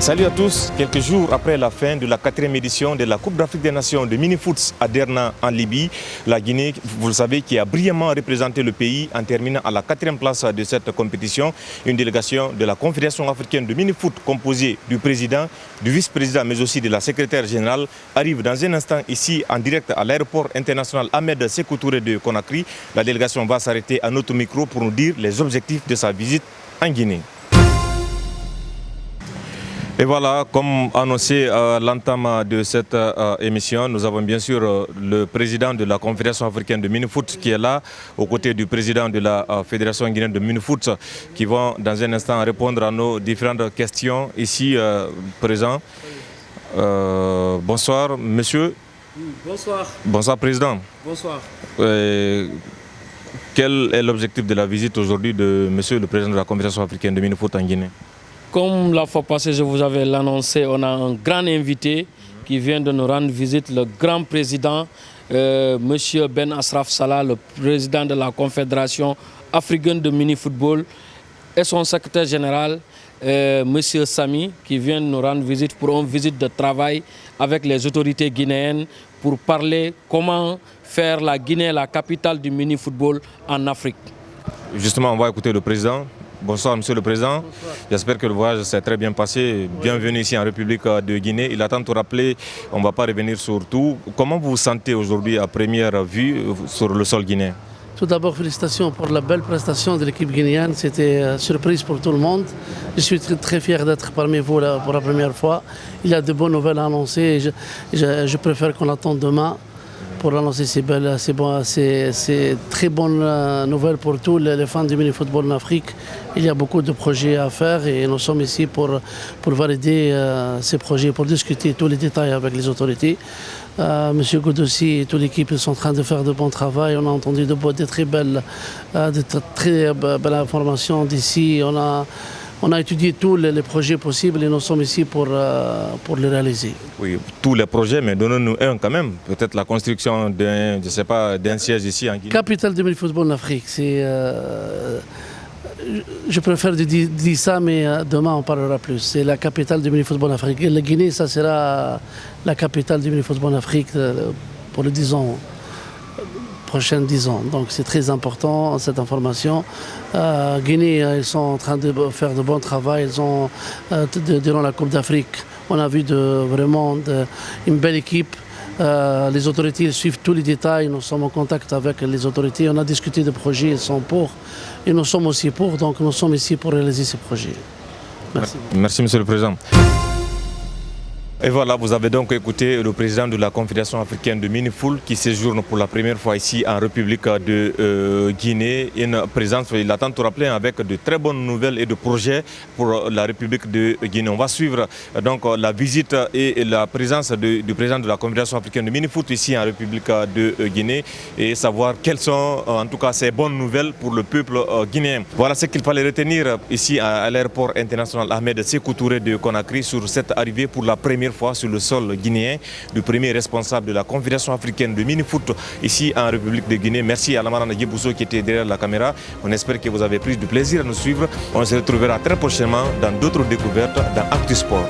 Salut à tous, quelques jours après la fin de la 4e édition de la Coupe d'Afrique des Nations de mini-foot à Derna en Libye, la Guinée, vous le savez, qui a brillamment représenté le pays en terminant à la 4e place de cette compétition. Une délégation de la Confédération africaine de mini-foot composée du président, du vice-président mais aussi de la secrétaire générale arrive dans un instant ici en direct à l'aéroport international Ahmed Sékou Touré de Conakry. La délégation va s'arrêter à notre micro pour nous dire les objectifs de sa visite en Guinée. Et voilà, comme annoncé à l'entame de cette émission, nous avons bien sûr le président de la Confédération africaine de mini-foot qui est là, aux côtés du président de la Fédération guinéenne de mini-foot, qui vont dans un instant répondre à nos différentes questions ici présents. Bonsoir, monsieur. Bonsoir. Bonsoir, président. Bonsoir. Quel est l'objectif de la visite aujourd'hui de monsieur le président de la Confédération africaine de mini-foot en Guinée? Comme la fois passée, je vous avais l'annoncé, on a un grand invité qui vient de nous rendre visite, le grand président, M. Ben Asraf Salah, le président de la Confédération africaine de mini-football, et son secrétaire général, M. Sami, qui vient nous rendre visite pour une visite de travail avec les autorités guinéennes pour parler comment faire la Guinée la capitale du mini-football en Afrique. Justement, on va écouter le président. Bonsoir, monsieur le président. J'espère que le voyage s'est très bien passé. Bienvenue ici en République de Guinée. Il a tant rappelé, on ne va pas revenir sur tout. Comment vous vous sentez aujourd'hui à première vue sur le sol guinéen? Tout d'abord, félicitations pour la belle prestation de l'équipe guinéenne. C'était surprise pour tout le monde. Je suis très fier d'être parmi vous pour la première fois. Il y a de bonnes nouvelles à annoncer. Je préfère qu'on attende demain pour annoncer ces très bonnes nouvelles pour tous les fans du mini-football en Afrique. Il y a beaucoup de projets à faire et nous sommes ici pour valider ces projets, pour discuter tous les détails avec les autorités. Monsieur Goudossi et toute l'équipe sont en train de faire de bon travail. On a entendu de très belles informations d'ici. On a étudié tous les projets possibles et nous sommes ici pour les réaliser. Oui, tous les projets, mais donnons-nous un quand même. Peut-être la construction d'un siège ici en Guinée. Capitale du mini-football en Afrique, je préfère dire ça, mais demain on parlera plus. C'est la capitale du mini-football en Afrique. La Guinée, ça sera la capitale du mini-football en Afrique pour les 10 ans. Prochaines 10 ans. Donc c'est très important cette information. Guinée, ils sont en train de faire de bon travail. Ils ont, durant la Coupe d'Afrique, on a vu vraiment une belle équipe. Les autorités suivent tous les détails. Nous sommes en contact avec les autorités. On a discuté de projets, ils sont pour. Et nous sommes aussi pour. Donc nous sommes ici pour réaliser ces projets. Merci. Merci, monsieur le président. Et voilà, vous avez donc écouté le président de la Confédération africaine de mini-foot qui séjourne pour la première fois ici en République de Guinée. Une présence, il a tant rappelé, avec de très bonnes nouvelles et de projets pour la République de Guinée. On va suivre donc la visite et la présence du président de la Confédération africaine de mini-foot ici en République de Guinée et savoir quelles sont en tout cas ces bonnes nouvelles pour le peuple guinéen. Voilà ce qu'il fallait retenir ici à l'aéroport international Ahmed Sékou Touré de Conakry sur cette arrivée pour la première fois sur le sol guinéen du premier responsable de la Confédération africaine de mini-foot ici en République de Guinée. Merci à Lamarana Guébousso qui était derrière la caméra. On espère que vous avez pris du plaisir à nous suivre. On se retrouvera très prochainement dans d'autres découvertes dans Actu Sport.